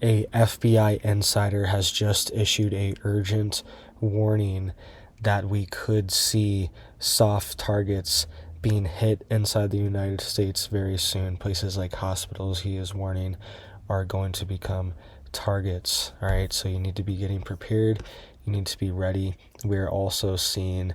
A FBI insider has just issued a urgent warning that we could see soft targets being hit inside the United States very soon. Places like hospitals, he is warning, are going to become targets. All right, so you need to be getting prepared. You need to be ready. We're also seeing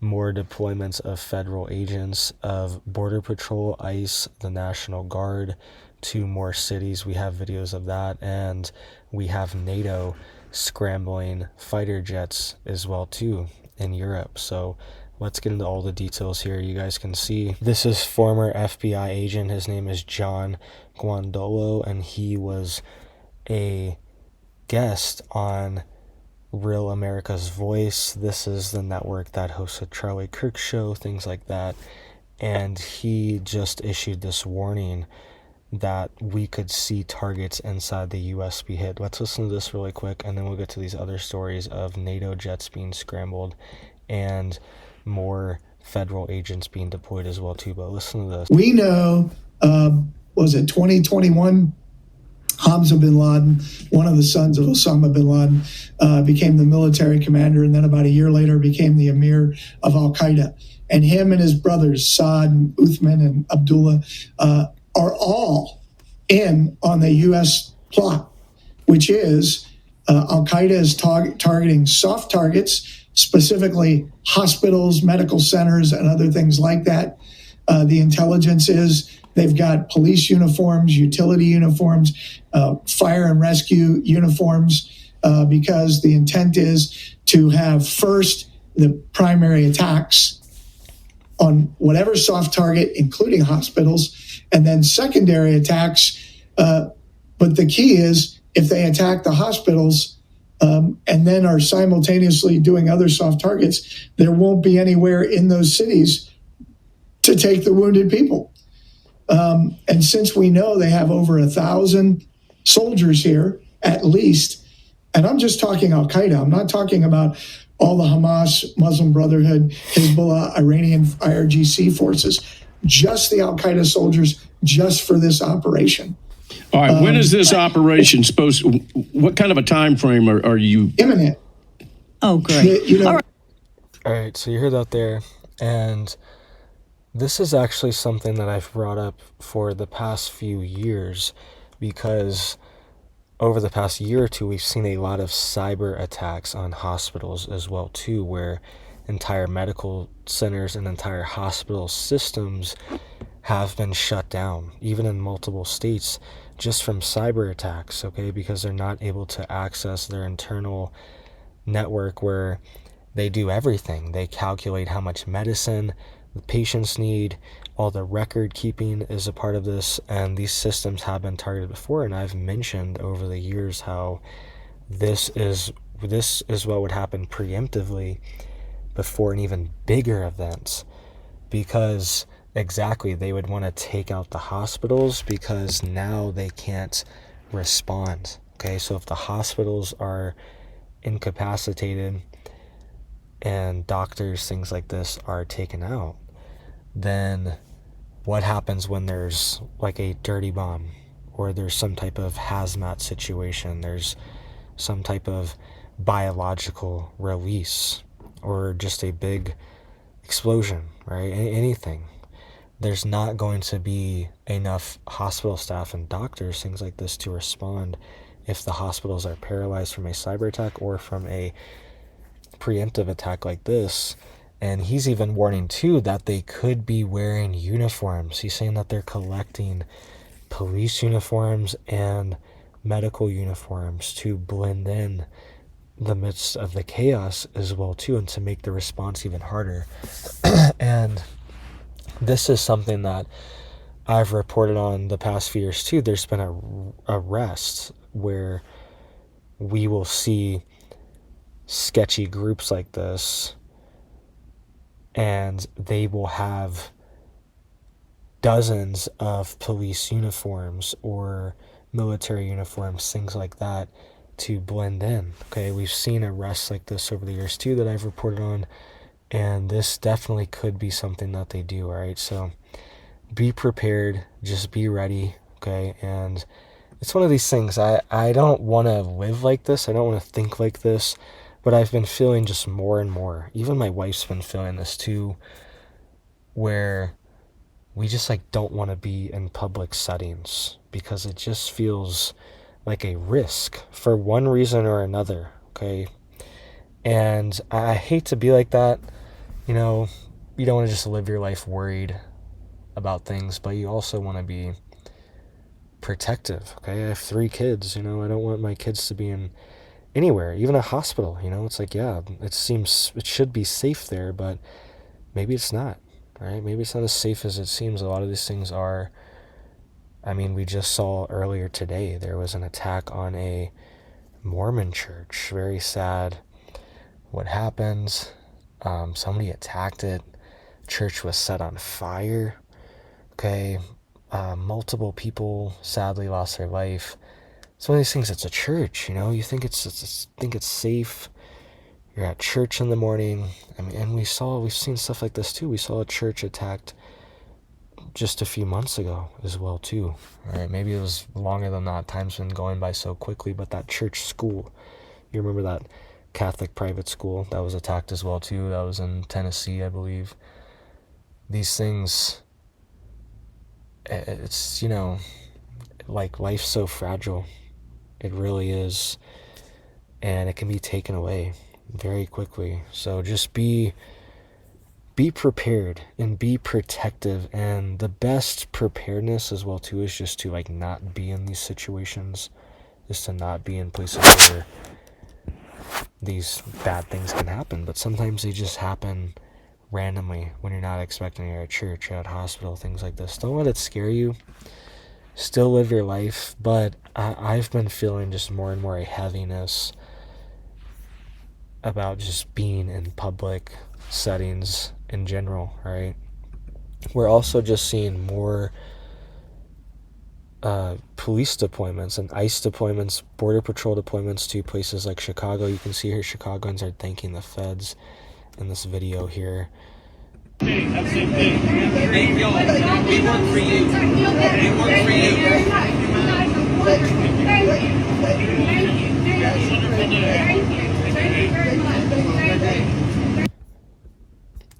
more deployments of federal agents, of Border Patrol, ICE, the National Guard to more cities. We have videos of that, and we have NATO scrambling fighter jets as well too in Europe. So let's get into all the details here. You guys can see this is former FBI agent. His name is John Guandolo, and he was a guest on Real America's Voice. This is the network that hosted Charlie Kirk's show, things like that. And he just issued this warning that we could see targets inside the U.S. be hit. Let's listen to this really quick, and then we'll get to these other stories of NATO jets being scrambled and more federal agents being deployed as well too. But listen to this. We know, was it 2021? Hamza bin Laden, one of the sons of Osama bin Laden, became the military commander, and then about a year later became the emir of Al-Qaeda. And him and his brothers, Saad and Uthman and Abdullah, are all in on the U.S. plot, which is Al-Qaeda is targeting soft targets, specifically hospitals, medical centers, and other things like that. The intelligence is they've got police uniforms, utility uniforms, fire and rescue uniforms, because the intent is to have first the primary attacks on whatever soft target, including hospitals, and then secondary attacks. But the key is if they attack the hospitals and then are simultaneously doing other soft targets, there won't be anywhere in those cities to take the wounded people. And since we know they have over 1,000 soldiers here, at least, and I'm just talking Al-Qaeda, I'm not talking about all the Hamas, Muslim Brotherhood, Hezbollah, Iranian IRGC forces, just the Al-Qaeda soldiers, just for this operation. All right, when is this operation supposed to, what kind of a time frame are you? Imminent. Oh, great. All right, so you heard that there, and this is actually something that I've brought up for the past few years, because over the past year or two, we've seen a lot of cyber attacks on hospitals as well too, where entire medical centers and entire hospital systems have been shut down, even in multiple states, just from cyber attacks, okay, because they're not able to access their internal network where they do everything. They calculate how much medicine the patients need. All the record keeping is a part of this, and these systems have been targeted before, and I've mentioned over the years how this is what would happen preemptively before an even bigger event, because exactly they would want to take out the hospitals because now they can't respond. Okay, so if the hospitals are incapacitated and doctors, things like this, are taken out, then what happens when there's like a dirty bomb, or there's some type of hazmat situation, there's some type of biological release, or just a big explosion, right? Anything. There's not going to be enough hospital staff and doctors, things like this, to respond if the hospitals are paralyzed from a cyber attack or from a preemptive attack like this. And he's even warning too that they could be wearing uniforms. He's saying that they're collecting police uniforms and medical uniforms to blend in the midst of the chaos as well too, and to make the response even harder. And this is something that I've reported on the past few years too. There's been a arrest where we will see sketchy groups like this, and they will have dozens of police uniforms or military uniforms, things like that, to blend in. Okay, we've seen arrests like this over the years too that I've reported on, and this definitely could be something that they do. All right, so be prepared, just be ready, okay? And it's one of these things. I don't want to live like this. I don't want to think like this. But I've been feeling just more and more. Even my wife's been feeling this too, where we just like don't want to be in public settings because it just feels like a risk for one reason or another, okay? And I hate to be like that. You know, you don't want to just live your life worried about things, but you also want to be protective, okay? I have 3 kids, you know, I don't want my kids to be in anywhere, even a hospital, you know? It's like, yeah, it should be safe there, but maybe it's not, right? Maybe it's not as safe as it seems. A lot of these things are. I mean, we just saw earlier today, there was an attack on a Mormon church. Very sad what happened. Somebody attacked it. Church was set on fire. Okay. Multiple people sadly lost their life. It's one of these things. It's a church, you know. You think it's safe. You're at church in the morning. I mean, and we've seen stuff like this too. We saw a church attacked just a few months ago as well too. All right, maybe it was longer than that. Time's been going by so quickly. But that church school, you remember that Catholic private school that was attacked as well too? That was in Tennessee, I believe. These things, it's, you know, like life's so fragile. It really is. And it can be taken away very quickly. So just be prepared and be protective. And the best preparedness as well too is just to like not be in these situations, just to not be in places where these bad things can happen. But sometimes they just happen randomly when you're not expecting. You're at church, you're at hospital, things like this. Don't let it scare you. Still live your life. But I've been feeling just more and more a heaviness about just being in public settings in general, right? We're also just seeing more police deployments and ICE deployments, Border Patrol deployments to places like Chicago. You can see here Chicagoans are thanking the feds in this video here. That's the same thing. Thank y'all. We work for you. We work for you.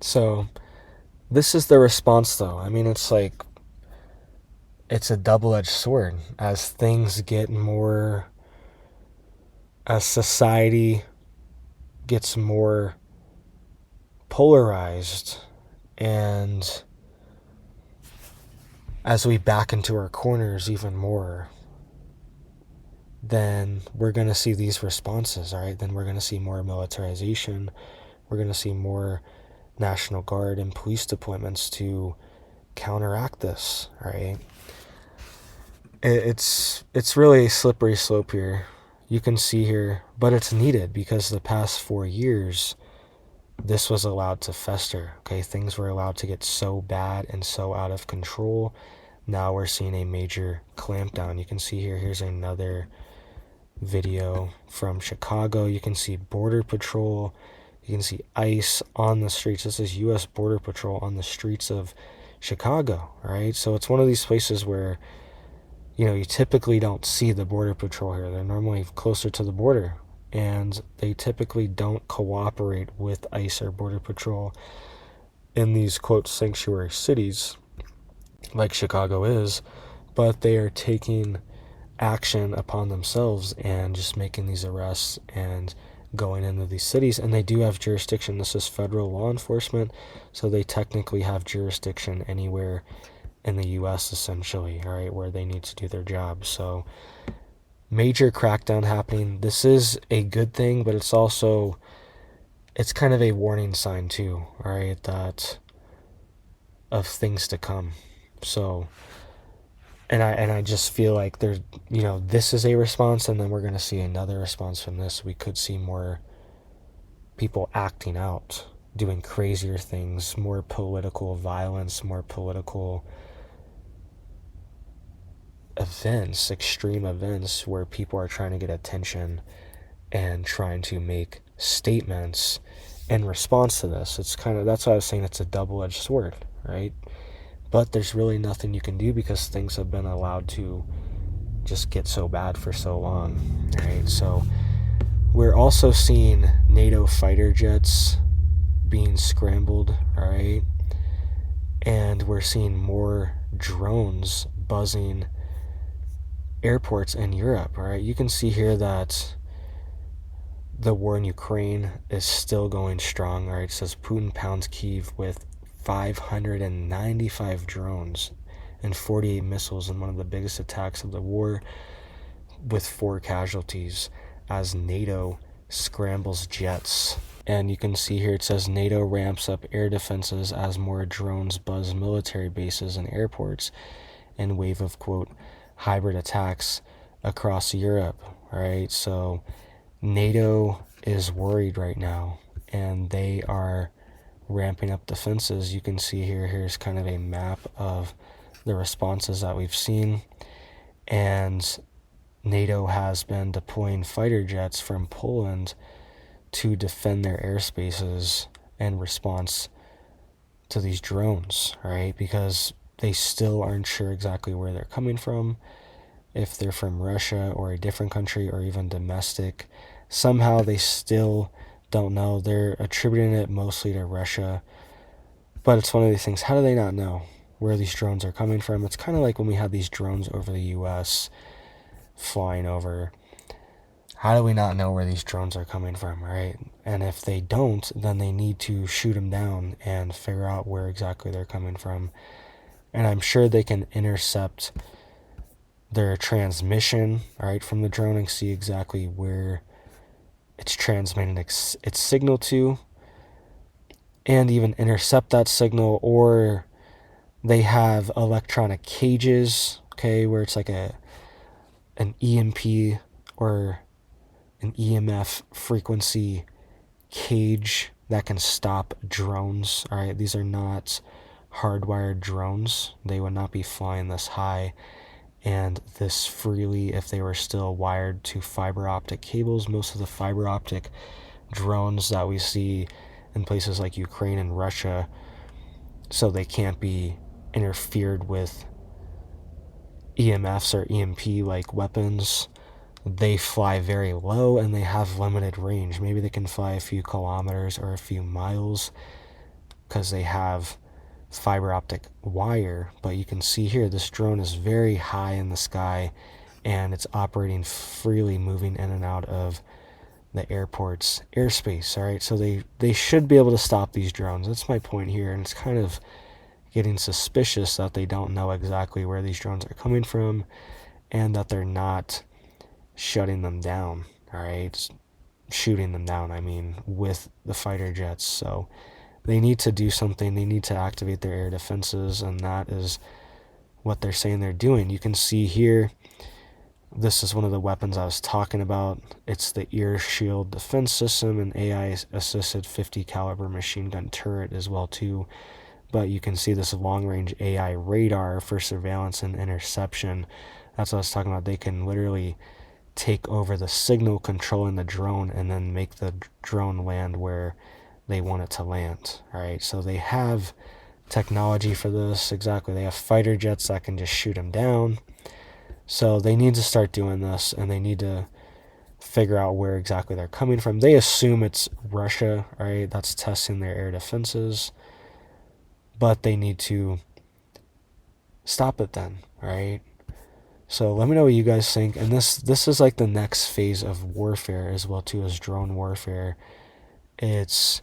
So this is the response though. I mean, it's like, it's a double-edged sword as things get more, as society gets more polarized, and as we back into our corners even more, then we're going to see these responses, all right? Then we're going to see more militarization. We're going to see more National Guard and police deployments to counteract this, all right? It's really a slippery slope here. You can see here, but it's needed because the past 4 years, this was allowed to fester, okay? Things were allowed to get so bad and so out of control. Now we're seeing a major clampdown. You can see here, here's another video from Chicago. You can see Border Patrol. You can see ICE on the streets. This is U.S. Border Patrol on the streets of Chicago, right? So it's one of these places where, you know, you typically don't see the Border Patrol here. They're normally closer to the border, and they typically don't cooperate with ICE or Border Patrol in these, quote, sanctuary cities like Chicago is, but they are taking action upon themselves and just making these arrests and going into these cities. And they do have jurisdiction. This is federal law enforcement, so they technically have jurisdiction anywhere in the U.S. essentially, all right, where they need to do their job. So major crackdown happening. This is a good thing, but it's also, it's kind of a warning sign too, all right, that of things to come. So, and I just feel like there's, you know, this is a response, and then we're going to see another response from this. We could see more people acting out, doing crazier things, more political violence, more political events, extreme events where people are trying to get attention and trying to make statements in response to this. It's kind of, that's why I was saying it's a double-edged sword, right? But there's really nothing you can do because things have been allowed to just get so bad for so long, right? So we're also seeing NATO fighter jets being scrambled, all right? And we're seeing more drones buzzing airports in Europe, all right? You can see here that the war in Ukraine is still going strong, all right? It says Putin pounds Kyiv with 595 drones and 48 missiles in one of the biggest attacks of the war, with 4 casualties as NATO scrambles jets. And you can see here it says NATO ramps up air defenses as more drones buzz military bases and airports, and wave of, quote, hybrid attacks across Europe, right? So NATO is worried right now, and they are ramping up defenses. You can see here's kind of a map of the responses that we've seen, and NATO has been deploying fighter jets from Poland to defend their airspaces in response to these drones, right? Because they still aren't sure exactly where they're coming from, if they're from Russia or a different country or even domestic. Somehow they still don't know. They're attributing it mostly to Russia. But it's one of these things, how do they not know where these drones are coming from? It's kind of like when we had these drones over the U.S. flying over. How do we not know where these drones are coming from, right? And if they don't, then they need to shoot them down and figure out where exactly they're coming from. And I'm sure they can intercept their transmission, right, from the drone and see exactly where it's transmitting its signal to, and even intercept that signal. Or they have electronic cages, okay, where it's like an EMP or an EMF frequency cage that can stop drones, all right? These are not hardwired drones. They would not be flying this high and this freely if they were still wired to fiber optic cables. Most of the fiber optic drones that we see in places like Ukraine and Russia, so they can't be interfered with EMFs or EMP like weapons, they fly very low and they have limited range. Maybe they can fly a few kilometers or a few miles because they have fiber optic wire. But you can see here this drone is very high in the sky and it's operating freely, moving in and out of the airport's airspace. All right, so they should be able to stop these drones. That's my point here. And it's kind of getting suspicious that they don't know exactly where these drones are coming from and that they're not shutting them down, all right? Shooting them down, I mean, with the fighter jets. So they need to do something. They need to activate their air defenses, and that is what they're saying they're doing. You can see here, this is one of the weapons I was talking about. It's the ear shield defense system, an AI-assisted 50 caliber machine gun turret as well too. But you can see this long-range AI radar for surveillance and interception. That's what I was talking about. They can literally take over the signal controlling the drone and then make the drone land where they want it to land. All right, so they have technology for this. Exactly, they have fighter jets that can just shoot them down. So they need to start doing this, and they need to figure out where exactly they're coming from. They assume it's Russia, all right, that's testing their air defenses, but they need to stop it then, all right? So let me know what you guys think. And this is like the next phase of warfare as well too, as drone warfare. It's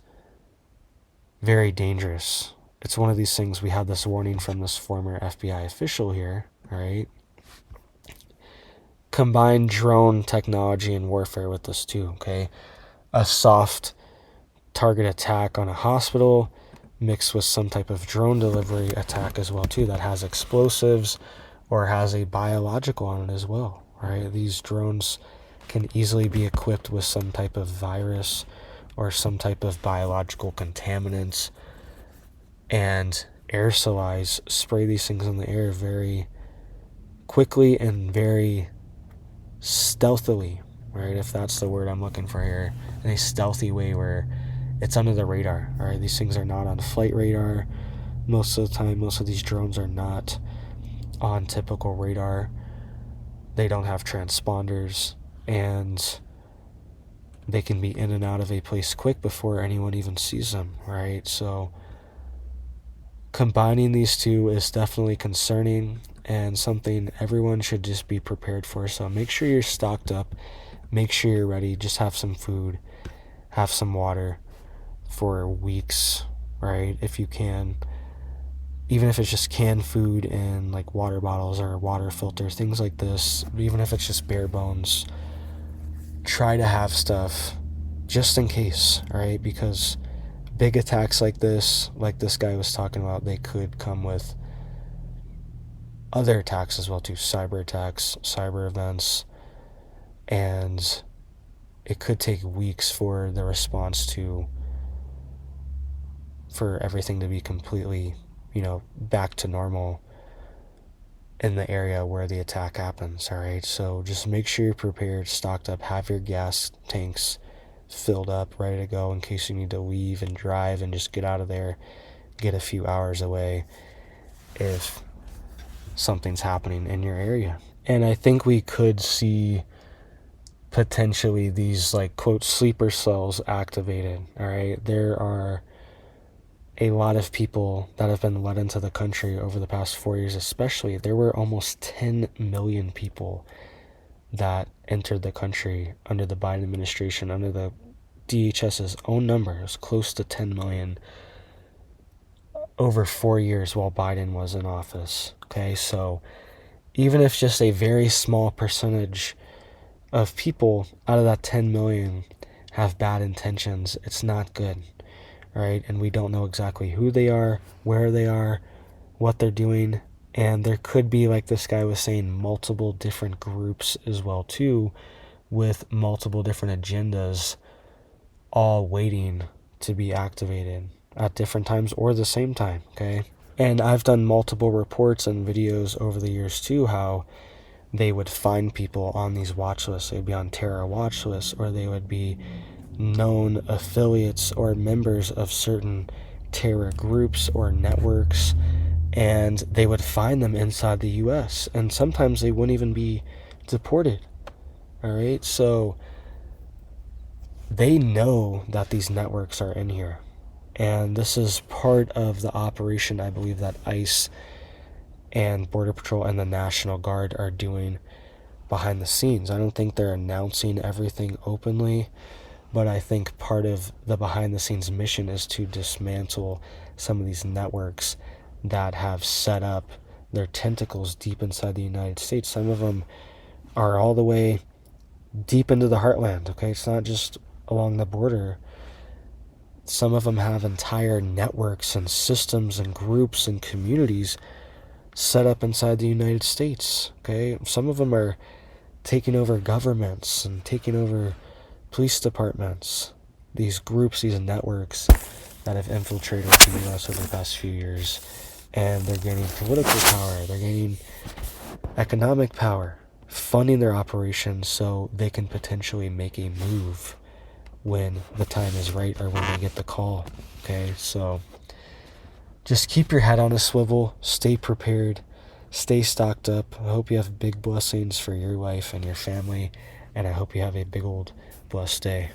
very dangerous. It's one of these things, we had this warning from this former FBI official here, right? Combine drone technology and warfare with this too, okay? A soft target attack on a hospital mixed with some type of drone delivery attack as well too that has explosives or has a biological on it as well, right? These drones can easily be equipped with some type of virus or some type of biological contaminants, and aerosolize, spray these things in the air very quickly and very stealthily, right? If that's the word I'm looking for here, in a stealthy way where it's under the radar, all right? These things are not on flight radar most of the time. Most of these drones are not on typical radar. they don't have transponders, and they can be in and out of a place quick before anyone even sees them, right? So combining these two is definitely concerning and something everyone should just be prepared for. So make sure you're stocked up, make sure you're ready, just have some food, have some water for weeks, right? If you can, even if it's just canned food in like water bottles or water filters, things like this, even if it's just bare bones, try to have stuff just in case, right? Because big attacks like this guy was talking about, they could come with other attacks as well too, cyber attacks, cyber events, and it could take weeks for the response for everything to be completely, back to normal in the area where the attack happens, all right? So just make sure you're prepared, stocked up, have your gas tanks filled up, ready to go in case you need to leave and drive and just get out of there, get a few hours away if something's happening in your area. And I think we could see potentially these like quote sleeper cells activated, all right? There are a lot of people that have been let into the country over the past 4 years, especially. There were almost 10 million people that entered the country under the Biden administration, under the DHS's own number. It was close to 10 million over 4 years while Biden was in office. Okay, so even if just a very small percentage of people out of that 10 million have bad intentions, it's not good, right? And we don't know exactly who they are, where they are, what they're doing. And there could be, like this guy was saying, multiple different groups as well too, with multiple different agendas, all waiting to be activated at different times or the same time, okay? And I've done multiple reports and videos over the years too, how they would find people on these watch lists. They'd be on terror watch lists, or they would be known affiliates or members of certain terror groups or networks, and they would find them inside the US, and sometimes they wouldn't even be deported. All right, so they know that these networks are in here, and this is part of the operation, I believe, that ICE and Border Patrol and the National Guard are doing behind the scenes. I don't think they're announcing everything openly, but I think part of the behind the scenes mission is to dismantle some of these networks that have set up their tentacles deep inside the United States. Some of them are all the way deep into the heartland, okay? It's not just along the border. Some of them have entire networks and systems and groups and communities set up inside the United States, okay? Some of them are taking over governments and taking over police departments. These groups, these networks that have infiltrated the U.S. over the past few years, and they're gaining political power, they're gaining economic power, funding their operations so they can potentially make a move when the time is right or when they get the call, okay? So just keep your head on a swivel, stay prepared, stay stocked up. I hope you have big blessings for your life and your family, and I hope you have a big old blessed day.